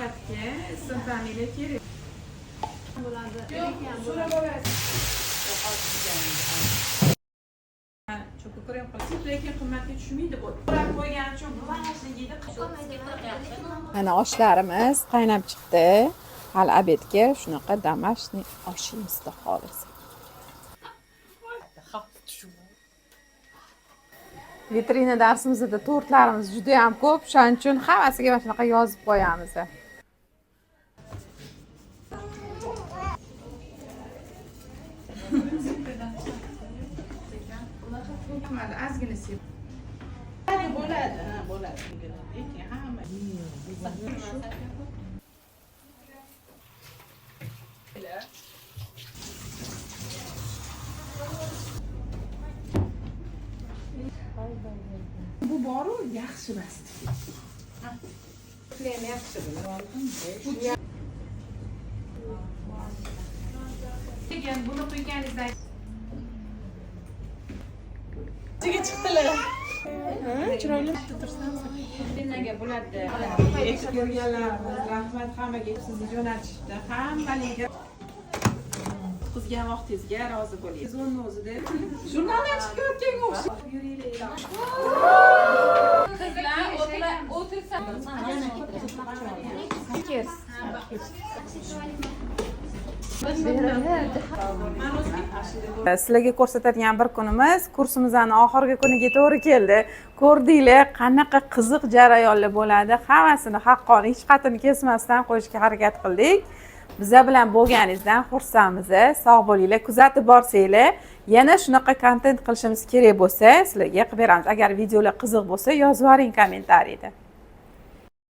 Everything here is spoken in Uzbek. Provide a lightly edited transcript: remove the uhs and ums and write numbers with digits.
Hayratga ism familiya kerak bo'ladi. So'rab olasiz. Cho'kib ko'rib qolasiz, lekin qimmatga tushmaydi bu. So'rab qo'ygan uchun buvashligida Mana oshlarimiz qaynab chiqdi. Hali obedga shunaqa domashniy osh yeymiz hozir. Vitrina darsimizda tortlarimiz juda ham ko'p, shuning uchun hammasiga mana shunaqa yozib qo'yamiz. ozgina sep. Bo'ladi, bo'ladi. Lekin hamma bu boru yaxshi basti. Plan yaxshi bo'ladi. Degan buni qo'yganingizdan chiqdilar. Chiroyli tutursan. Nimaga bo'ladi? Ko'rganlarimiz rahmat hammaga sizni jo'natishdi. Hammalarga qizgan vaqtingizga rozi bo'ling. O'zini o'zida jurnaldan chiqayotganga o'xshaydi. Qizlar o'tirsa Sizlarga ko'rsatadigan bir kunimiz kursimizning oxirgi kuniga to'g'ri keldi. Ko'rdinglar, qanaqa qiziq jarayonlar bo'ladi. Hammasini haqqoni hech qatini kesmasdan qo'yishga harakat qildik. Biza bilan bo'lganingizdan xursandmiz. Sog' bo'linglar, kuzatib borsanglar, yana shunaqa kontent qilishimiz kerak bo'lsa, sizlarga qilib beramiz. Agar videolar qiziq bo'lsa, yozib yuboring kommentariyda.